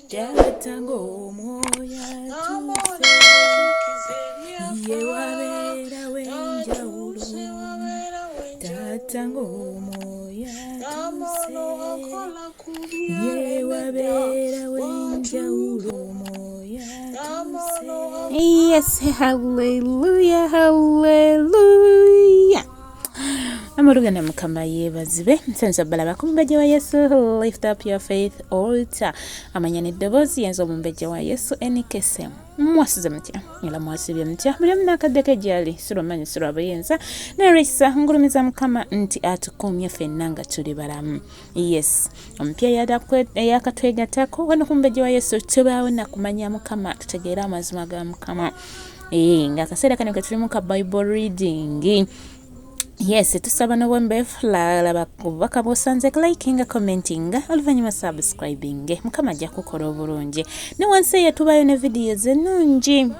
Tatango moya tuse ye wabera wenjawulo tatango moya tuse ye wabera wenjawulo moya tuse. Yes, hallelujah, hallelujah. Amurugana mukama yebazibe nsenza balaba kumbeje wa Yesu. Lift up your faith altar. Amanyani dobozi yenzo mumbeje wa Yesu enikese mwasize mutya ila mwasibye mutya buli mnakadeke jali siromanyi siro abayenza nerisa ngulumiza mukama nti atukumye fennanga tuli balamu. Yes, ompya yakatwegatako wano kumbeje wa Yesu tubawo na kumanya mukama tutegeera amazima ga mukama. Nga kaseera kano katuli ka Bible reading. Yes, tusaba no wembef la bakubaka bosanze liking, commenting, oluvanyuma subscribing. Mukama ajja kukola obulungi. Ne wansi yatubayo ne videos ennungi.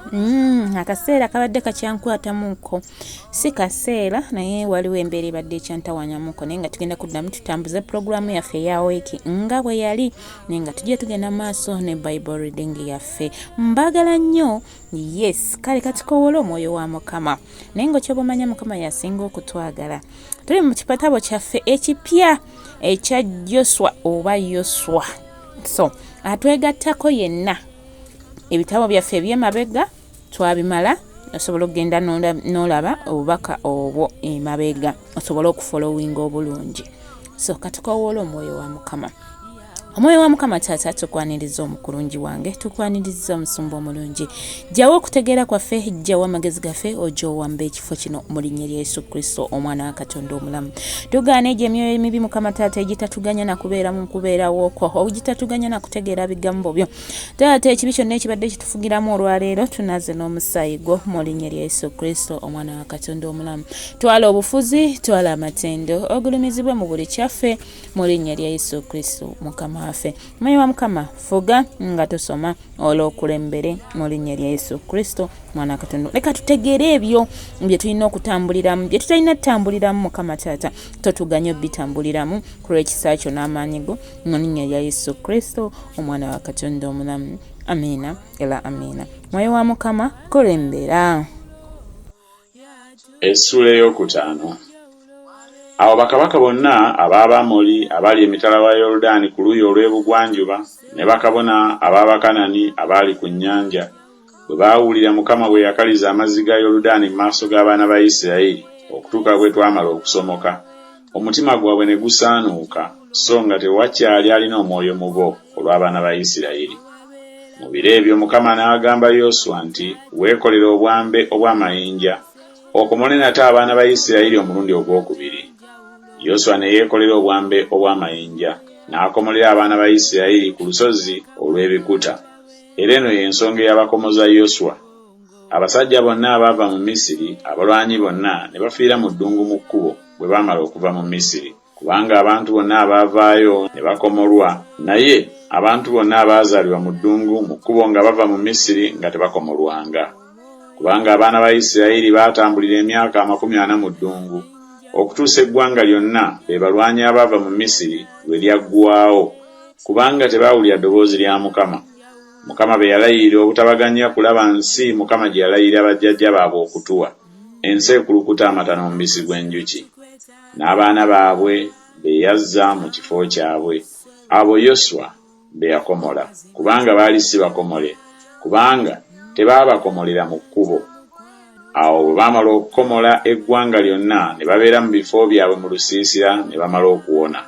Akaseera kabadde kakyankwatamuko. Si kaseera naye waliwo embeera ebadde kyantawanyamuko naye nga tugenda kuddamu tutambuze programu yaffe ya weeki nga bwe yali naye nga tujja tugenda maaso ne Bible reading yaffe. Mbagala nnyo. Yes, kale katikowola omwoyo wa Mukama. Naye ng'okyobamanya Mukama yasinga okutwagala. Tuli mu kipatabo kyaffe ekipya ekya Yoswa oba Yoswa. So, atwegattako yenna. Ebitabo byaffe eby'emabega twabimala osobola okugenda n'olaba obubaka obwo emabega osobola okufollowinga obulungi. So, katikowola omwoyo wa Mukama. Omwoyo wa Mukama taata tukwaniriza omukulungi wange, tukwaniriza omusumba omulungi. Jjawo okutegeera kwaffe, jjawo amagezi gaffe, ojjo wamba ekifo kino mu linnya lya Yesu Kristo omwana wa Katonda omulamu. Tugaana egyo emyoyo emibi Mukama taata egitatuganya na kubeera mu kubeerawo okwo, egitatuganya na kutegeera bigambo byo. Taata ekibi kyonna ekibadde kitufugiramu olwaleero tunaaze n'omusaayi gwo mu linnya lya Yesu Kristo omwana wa Katonda omulamu. Twala obufuzi, twala amatendo, ogulumizibwe mu buli kyaffe mu linnya lya Yesu Kristo Mukama waffe. Mwoyo wa Mukama fuga nga tusoma olw'okulembere mu linnya lya Yesu Kristo mwana wa Katonda. Leka tutegeere ebyo bye tulina okutambuliramu, bye tutalina tutambuliramu Mukama taata totuganya obitambuliramu ku lw'ekisa kyo n'amaanyi go mu linnya lya Yesu Kristo omwana wa Katonda omulamu. Amiina era amiina. Mwoyo wa Mukama kulembera. Essula ey'okutaano. Awo bakabaka bonna ab'Abamoli abali emitala wa Yoludaani ku luuyi olw'ebugwanjuba ne bakabona ab'Abakanani abali ku nnyanja bwe baawulira Mukama bwe yakaliza amazzi ga Yoludaani mu maaso g'abaana ba Isirayiri okutuuka bwe twamala okusomoka, omutima gwabwe ne gusaanuuka so nga tewakyali alina omwoyo mu bo olw'abaana ba Isirayiri. Mu biro ebyo Mukama n'agamba Yoswa nti, weekolere obwambe obw'amayinja okomole nate abaana ba Isirayiri omulundi ogwokubiri. Yoswa ne yeekolera obwambe obw'amayinja n'akomolera abaana ba Isirayiri ku lusozi olw'ebikuta. Era eno y'ensonga eyabakomoza Yoswa. Abasajja bonna abaava mu Misiri, abalwanyi bonna ne bafiira mu ddungu mu kkubo bwe baamala okuva mu Misiri, kubanga abantu bonna abaavaayo ne bakomolwa, naye abantu bonna abaazaalibwa mu ddungu mu kkubo nga bava mu Misiri nga tebakomolwanga. Kubanga abaana ba Isirayiri baatambulira emyaka 40 mu ddungu okutuusa eggwanga lyonna be balwanyi abaava mu Misiri lwe lyaggwaawo, kubanga tebaawulira ddoboozi lya Mukama. Mukama be yalayirira obutabaganya kulaba nsi Mukama gye yalayirira bajjajja baabwe okutuwa, ensi ekulukuta amata n'omubisi gw'enjuki. N'abaana baabwe be yazza mu kifo kyabwe, abo Yoswa be yakomola, kubanga baali si bakomole, kubanga tebaabakomolera mu kkubo. Awo bwe baamala okukomola eggwanga lyonna ne babeera mu bifo byabwe mu lusiisira ne bamala okuwona.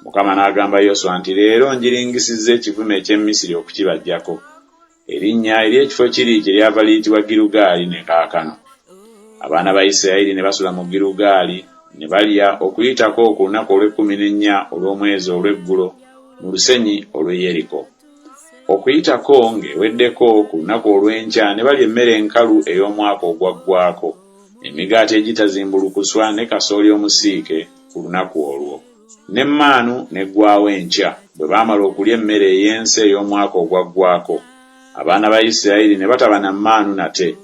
Mukama n'agamba Yoswa nti, leero njiringisizza ekivume eky'Emisiri okukibajjako. Erinnya ery'ekifo kiri kyeryava liyitibwa Girugaali ne kaakano. Abaana ba Isirayiri ne basula mu Girugaali ne balya okuyitako ku lunaku olw'14 olw'omwezi olw'eggulo mu lusenyi olw'e Yeriko. Okuyitako ng'eweddeko ku lunaku olw'enkya ne balya emmere enkalu ey'omwaka ogwaggwaako, emigaati egitazimbulukuswa ne kasooli omusiike ku lunaku olwo. N'emmaanu n'eggwaawo enkya bwe baamala okulya emmere ey'ensi ey'omwaka ogwaggwaako. Abaana ba Isirayiri ne bataba na mmaanu nate,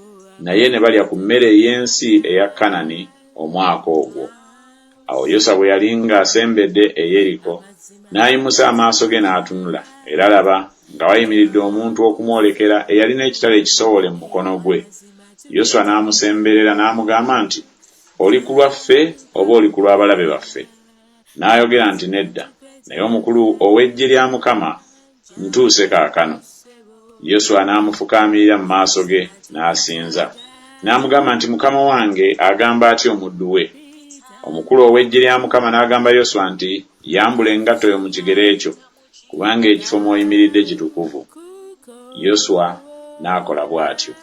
naye ne balya ku mmere ey'ensi eya Kanani omwaka ogwo. Awo Yoswa bwe yali ng'asembedde e Yeriko, n'ayimusa amaaso ge n'atunula, era laba nga wayimiridde omuntu okumwolekera eyalina ekitala ekisowole mu mukono gwe. Yoswa n'amusemberera n'amugamba nti, oli ku lwaffe oba oli ku lw'abalabe baffe? N'ayogera nti, nedda, naye omukulu ow'eggye lya Mukama ntuuse kaakano. Yoswa n'amufukaamirira mu maaso ge n'asinza. N'amugamba nti, Mukama wange agamba atya omuddu we? Omukulu ow'eggye lya Mukama n'agamba Yoswa nti, yambula engatto yo mu kigere ekyo, kubanga ekifo mw'oyimiridde kitukuvu. Yoswa n'akola bw'atyo.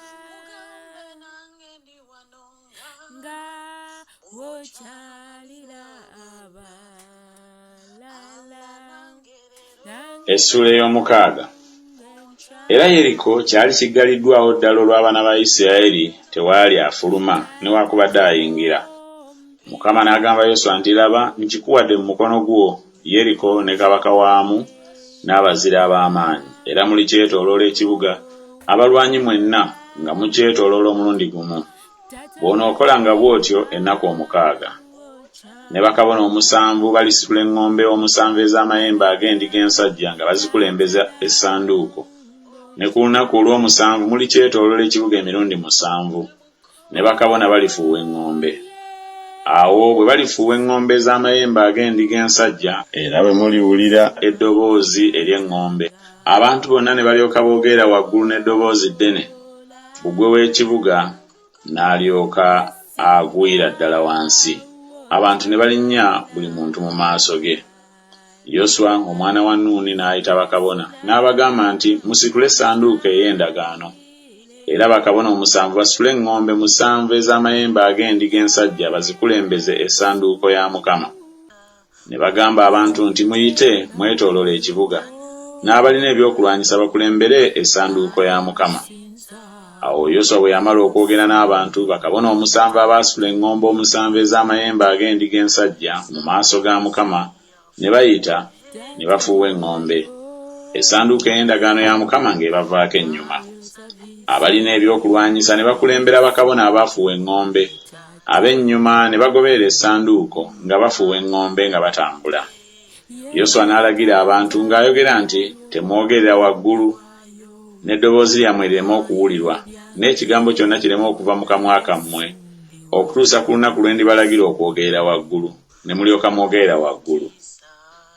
Essula ey'omukaaga. Era Yeriko kyali kiggaliddwawo ddala olw'abaana ba Isirayiri tewaali afuluma newaakubadde ayingira. Mukama n'agamba Yoswa nti, laba nkikuwadde mu mukono gwo Yeriko ne kabaka waamu n'abazira ab'amaanyi, era mulikyetooloola ekibuga, abalwanyi mwenna nga mukyetooloola omulundi gumu. Bw'onookolanga bw'otyo ennaku 6. Ne bakabona 7 balisitula eŋŋombe 7 ez'amayembe ag'endiga ensajja nga bazikulembeza essanduuko. Ne ku lunaku olw'omusanvu mulikyetooloola ekibuga emirundi 7. Ne bakabona balifuuwa eŋŋombe. Awo bwe balifuuwa eŋŋombe ez'amayembe ag'endiga ensajja, era bwe muliwulira eddoboozi ery'eŋŋombe, abantu bonna ne balyoka boogerera waggulu n'eddoboozi ddene, bbugwe w'ekibuga n'alyoka agwira ddala wansi. Abantu ne balinnya buli muntu mu maaso ge. Yoswa omwana wa Nuuni n'ayita bakabona n'abagamba nti, musitule essanduuko ey'endagaano. Era bakabona 7 basitule eŋŋombe 7 ez'amayembe ag'endiga ensajja bazikulembeze essanduuko ya Mukama. Ne bagamba abantu nti, muyite mwetooloola ekibuga, n'abalina ebyokulwanyisa bakulembere essanduuko ya Mukama. Awo Yoswa bwe yamala okwogera n'abantu, bakabona 7 abaasitula eŋŋombe 7 ez'amayembe ag'endiga ensajja mu maaso ga Mukama ne bayita ne bafuuwa eŋŋombe, essanduuko ey'endagaano ya Mukama ng'ebavaako ennyuma. Abalina ebyokulwanyisa ne bakulembera bakabona abaafuuwa eŋŋombe, ab'ennyuma ne bagoberera essanduuko nga bafuuwa eŋŋombe nga batambula. Yoswa n'alagira abantu ng'ayogera nti, temwogerera waggulu, n'eddoboozi lyammwe lireme okuwulirwa, n'ekigambo kyonna kireme okuva mu kamwa kammwe, okutuusa ku lunaku lwe ndibalagira okwogerera waggulu, ne mulyoka mwogerera waggulu.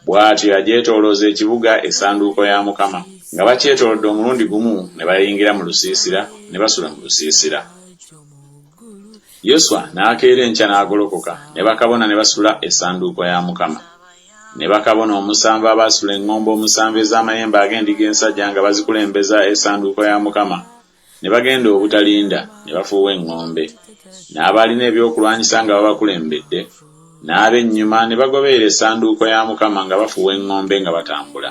Bw'atyo yagyetoolooza ekibuga essanduuko ya Mukama, nga bakyetoolodde omulundi gumu ne bayingira mu lusiisira ne basula mu lusiisira. Yoswa n'akeera enkya n'agolokoka, ne bakabona ne basula essanduuko ya Mukama. Ne bakabona 7 abaasitula eŋŋombe 7 ez'amayembe ag'endiga ensajja nga bazikulembeza essanduuko ya Mukama, ne bagenda obutalinda ne bafuuwa eŋŋombe, n'abalina ebyokulwanyisa nga babakulembedde, n'ab'ennyuma ne bagoberera essanduuko ya Mukama nga bafuuwa eŋŋombe nga batambula.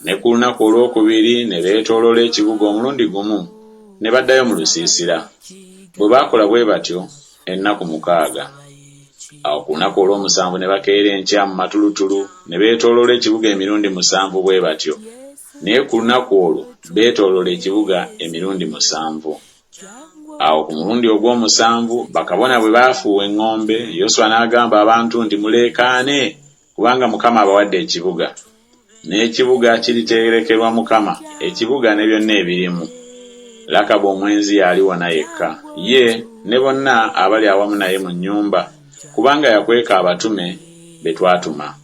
Ne ku lunaku olwokubiri ne beetooloola ekibuga omulundi gumu ne baddayo mu lusiisira. Bwe baakola bwe batyo ennaku 6. Awo ku lunaku olw'omusanvu ne bakeera enkya mu matulutulu ne beetooloola ekibuga emirundi 7 bwe batyo. Naye ku lunaku olwo beetooloola ekibuga emirundi 7. Awo ku mulundi ogw'omusanvu bakabona bwe baafuuwa eŋŋombe, Yoswa n'agamba abantu nti, muleekaane, kubanga Mukama abawadde ekibuga. N'ekibuga kiritegerekerwa Mukama, ekibuga ne byonna ebirimu. Lakabu omwenzi yali wona yekka, ye ne bonna abali awamu naye mu nnyumba, kubanga yakweka abatume be twatuma.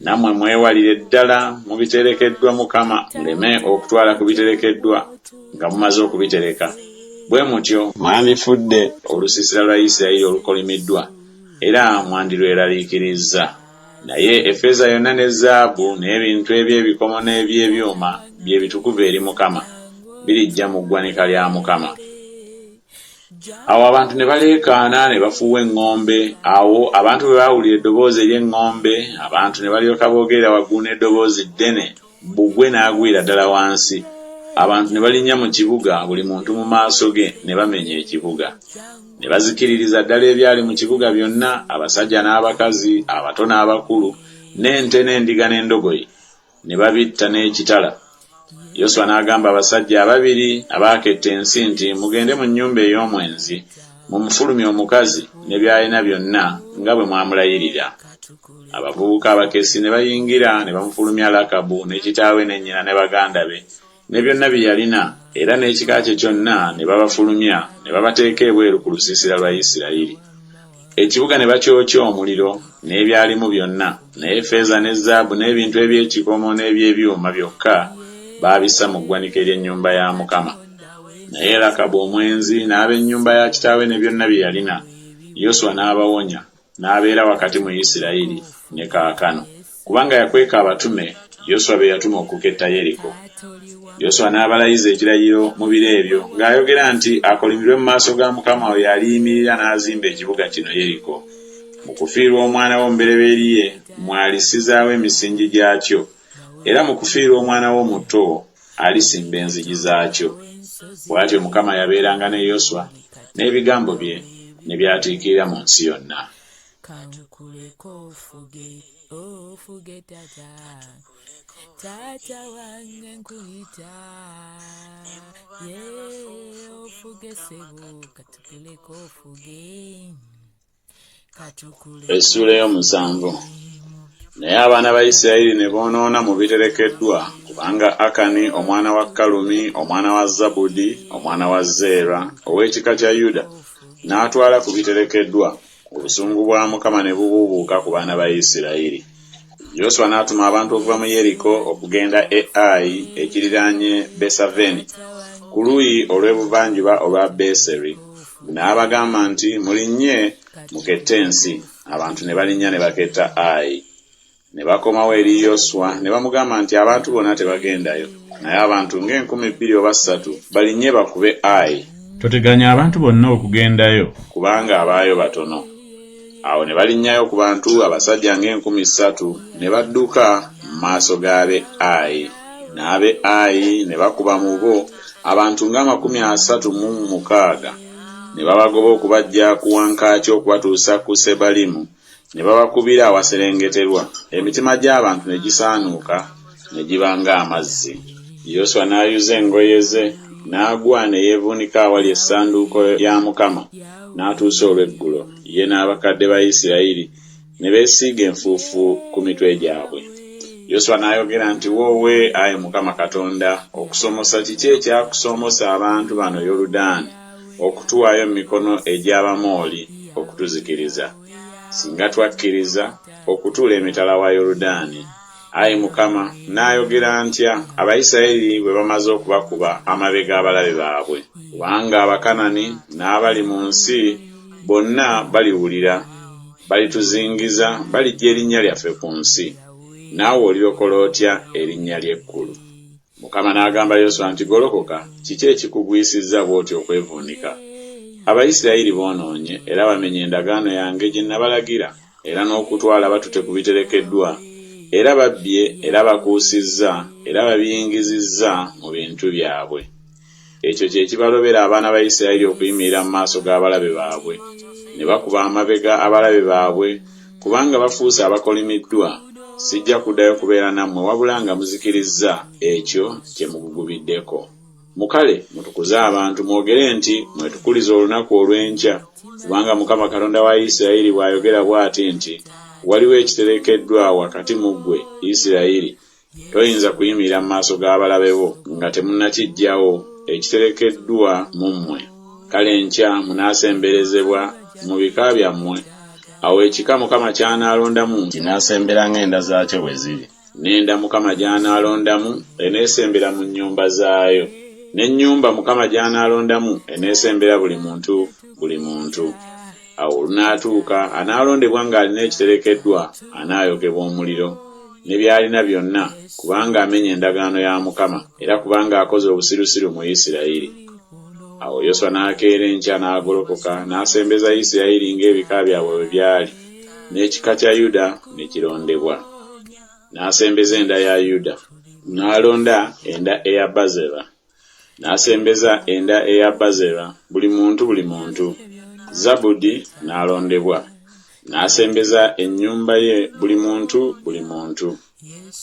Nammwe mwewalire ddala mubiterekeddwa Mukama, muleme okutwala ku biterekeddwa nga mumaze okubitereka. Bwe mutyo mwandifudde olusiisira lwa Isirayiri olukolimiddwa, era mwandirweraliikirizza. Naye effeeza yonna ne zaabu n'ebintu eby'ebikomo n'eby'ebyuma bye bitukuvu eri Mukama, birijja mu ggwanika lya Mukama. Awo abantu ne baleekaana ne bafuuwa eŋŋombe. Awo abantu bwe baawulira eddoboozi ery'eŋŋombe, abantu ne balyoka boogerera waggulu n'eddoboozi ddene, bbugwe n'agwira ddala wansi. Abantu ne balinnya mu kibuga, buli muntu mu maaso ge, ne bamenya ekibuga. Ne bazikiririza ddala ebyali mu kibuga byonna, abasajja n'abakazi, abato n'abakulu, n'ente n'endiga n'endogoyi, ne babitta n'ekitala. Yoswa n'agamba abasajja 2 abaaketta ensi nti, mugende mu nnyumba ey'omwenzi, mumufulumye omukazi ne by'alina byonna nga bwe mwamulayirira. Abavubuka abakessi ne bayingira ne bamufulumya Lakabu ne kitaawe ne nnyina ne baganda be ne byonna bye yalina era n'ekika kye kyonna ne babafulumya ne babateeka ebweru ku lusiisira lwa Isirayiri. Ekibuga ne bakyokya omuliro n'ebyalimu byonna, naye ffeeza ne zaabu n'ebintu eby'ekikomo n'eby'ebyuma byokka baabissa mu ggwanika ery'ennyumba ya Mukama. Naye Lakabu omwenzi n'ab'ennyumba ya kitaawe ne byonna bye yalina, Yoswa n'abawonya n'abeera wakati mu Isirayiri ne kaakano, kubanga yakweka abatume Yoswa be yatuma okuketta Yeriko. Yoswa n'abalayiza ekirayiro mu biro ebyo ng'ayogera nti akolimirwe mu maaso ga Mukama oyo aliyimirira n'azimba ekibuga kino Yeriko. Mu kufiirwa omwana we omubereberye mwalisizaawo emisingi gyakyo, era mu kufiirwa omwana we omuto alisimba enzigi zaakyo. Bw'atyo Mukama yabeeranga ne Yoswa n'ebigambo bye ne byatiikirira mu nsi yonna. Tata wange nkuyita ofuge sebo katukuleko ofuge. Essula ey'omusanvu. Naye abaana ba Isirayiri ne boonoona mu biterekeddwa, kubanga Akani omwana wa Kalumi, omwana wa Zabudi, omwana wa Zeera ow'ekika kya Yuda n'atwala ku biterekeddwa. Obusungu bwa Mukama ne bubuubuuka ku baana ba Isirayiri. Yoswa n'atuma abantu okuva mu Yeriko okugenda e Ai ekiriraanye Besaveni ku luuyi olw'ebuvanjuba olwa Beseri. N'abagamba nti mulinnye mukette ensi. Abantu ne balinnya ne baketta Ai. Ne bakomawo eri Yoswa ne bamugamba nti abantu bonna tebagendayo, naye abantu ng'enkumi 2 oba 3 balinnye bakube Ai. Toteganya abantu bonna okugendayo kubanga abaayo batono. Awo ne balinnyayo ku bantu abasajja ng'enkumi 3 ne badduka mu maaso g'abe Ai. N'abe Ai ne bakuba mu bo abantu nga 36 ne babagoba okubaggya ku wankaaki okubatuusa ku Sebalimu ne babakubira awaserengeterwa. Emitima gy'abantu ne gisaanuuka ne giba ng'amazzi. Yoswa n'ayuza engoye ze n'agwa ne yeevuunika awali essanduuko ya Mukama n'atuusa olw'eggulo, ye n'abakadde ba Isirayiri ne beesiiga enfuufu ku mitwe gyabwe. Yoswa n'ayogera nti woowe Ayi Mukama Katonda, okusomosa kiki ekyakusomosa abantu bano Yoludaani okutuwaayo mu mikono egy'Abamooli okutuzikiriza? Singa twakkiriza okutuula emitala wa Yoludaani. Ayi Mukama, n'ayogera ntya Abayisirayiri bwe bamaze okubakuba amabega abalabe baabwe? Kubanga Abakanani n'abali mu nsi bonna baliwulira, balituzingiza, balijja erinnya lyaffe ku nsi. Naawe olirokola otya erinnya ly'ekkulu? Mukama n'agamba Yoswa nti golokoka, kiki ekikugwisizza bw'otyo okwevuunika? Abayisirayiri boonoonye era bamenye endagaano yange gye nabalagira, era n'okutwala batute ku biterekeddwa, era babbye era bakuusizza era babiyingizizza mu bintu byabwe. Ekyo kye kibalobera abaana ba Isirayiri okuyimirira mu maaso g'abalabe baabwe ne bakuba amabega abalabe baabwe, kubanga bafuuse abakolimiddwa. Sijja kuddayo kubeera nammwe wabula nga muzikirizza ekyo kye mugugubiddeko. Mukale mutukuze abantu, mwogere nti mwetukulize olunaku olw'enkya, kubanga Mukama Katonda wa Isirayiri bw'ayogera bw'ati nti waliwo ekiterekeddwa wakati mu ggwe Isirayiri. Toyinza kuyimirira mu maaso g'abalabe bo nga temunnakiggyawo ekiterekeddwa mu mmwe. Kale enkya munaasemberezebwa mu bika byammwe. Awo ekika Mukama ky'anaalondamu kinaasembera ng'enda zaakyo bwe ziri. N'enda Mukama gy'anaalondamu eneesembera mu nnyumba zaayo. N'ennyumba Mukama gy'anaalondamu eneesembera buli muntu. Awo olunaatuuka anaalondebwa ng'alina ekiterekeddwa anaayokebwa omuliro ne by'alina byonna, kubanga amenye endagaano ya Mukama era kubanga akoze obusirusiru mu Isirayiri. Awo Yoswa n'akeera enkya n'agolokoka n'asembeza Isirayiri ng'ebika byabwe bwe byali, n'ekika kya Yuda ne kirondebwa. N'asembeza enda ya Yuda, n'alonda enda eya Bazera. N'asembeza enda eya Bazera buli muntu. Zabudi n'alondebwa. N'asembeza ennyumba ye buli muntu.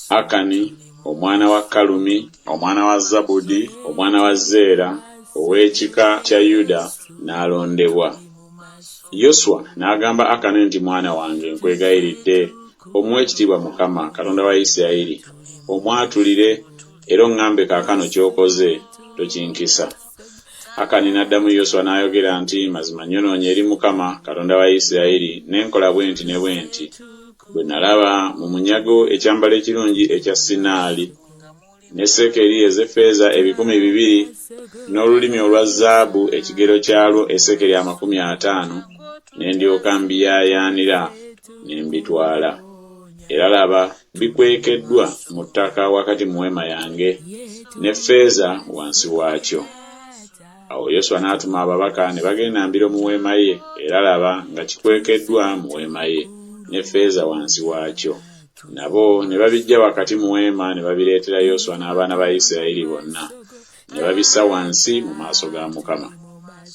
Akani omwana wa Kalumi, omwana wa Zabudi, omwana wa Zeera ow'ekika kya Yuda n'alondebwa. Yoswa n'agamba Akani nti mwana wange nkwegayiridde omuwe ekitiibwa Mukama Katonda wa Isirayiri, omwatulire era oŋŋambe kaakano ky'okoze tokinkisa. Akani n'addamu Yoswa n'ayogera nti, mazima nyonoonye eri Mukama Katonda wa Isirayiri n'enkola bwenti ne bwenti. Bwe nalaba mu munyago ekyambalo ekirungi ekya Sinaali ne sekeri ez'effeeza 200 n'olulimi olwa zaabu ekigero kyalwo esekeri 50, ne ndyoka mbiyaayaanira ne mbitwala. Era laba bikwekeddwa mu ttaka wakati mu weema yange n'effeeza wansi waakyo. Awo Yoswa n'atuma ababaka ne bagenda mbiro mu weema ye, era laba nga kikwekeddwa mu weema ye n'effeeza wansi waakyo. Nabo ne babijja wakati mu weema ne babireetera Yoswa n'abaana ba Isirayiri bonna, ne babissa wansi mu maaso ga Mukama.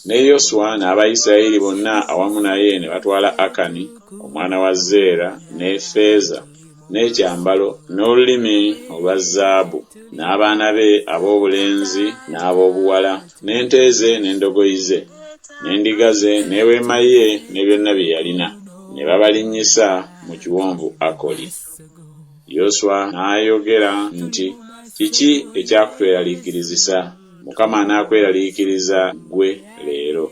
Ne Yoswa n'Abayisirayiri bonna awamu naye ne batwala Akani omwana wa Zeera n'effeeza n'ekyambalo n'olulimi olwa zaabu n'abaana be ab'obulenzi n'ab'obuwala n'ente ze n'endogoyi ze n'endiga ze n'eweema ye ne byonna bye yalina, ne babalinnyisa mu kiwonvu Akoli. Yoswa n'ayogera nti, kiki ekyakutweraliikirizisa? Mukama anaakweraliikiriza ggwe leero.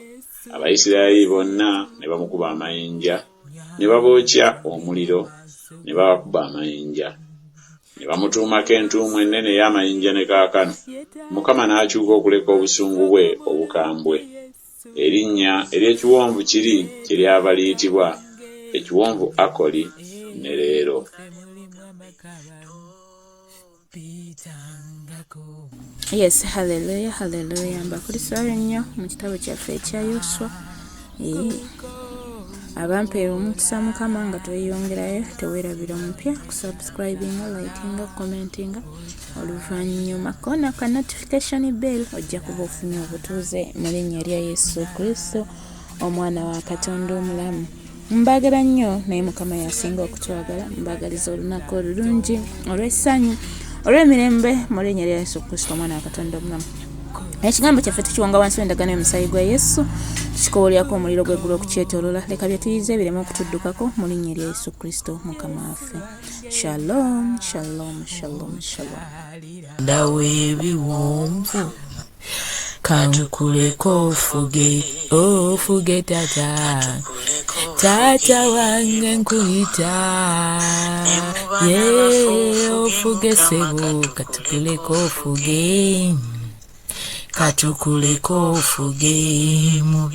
Abayisirayiri bonna ne bamukuba amayinja, ne babookya omuliro, ne babakuba amayinja, ne bamutuumako entuumu ennene ey'amayinja ne kaakano. Mukama n'akyuka okuleka obusungu bwe obukambwe. Erinnya ery'ekiwonvu kiri kyeryava liyitibwa ekiwonvu Akoli ne leero. Yes, hallelujah, hallelujah. Mbakulisaayo nnyo mu kitabo kyaffe ekya Yoswa. Abampeera omukisa Mukama nga tweyongerayo, teweerabira omupya kusubscribinga, likinga, commentinga. Oluvannyuma kona ka notification bell ojja kuba ofunye obutuuze mu linnya lya Yesu Kristo, omwana wa Katonda omulamu. Mbagala nnyo naye Mukama yasinga okutwagala. Mbagaliza olunaku olulungi olw'essanyu olw'emirembe mu linnya lya Yesu Kristo, omwana wa Katonda omulamu. Ekigambo kyaffe tukiwanga wansi w'endagaano y'omusaayi gwa Yesu, tukikoolyako omuliro gw'eggulu okukyetoolola. Leka bye tuyize bireme okutuddukako mu linnya lya Yesu Kristo Mukama waffe. Shalom, shalom, shalom, shalom. Ndawe ebiwonvu kankuleko ofuge tata, tata wange nkuyita, ofuge sebo, katukuleko ofuge mu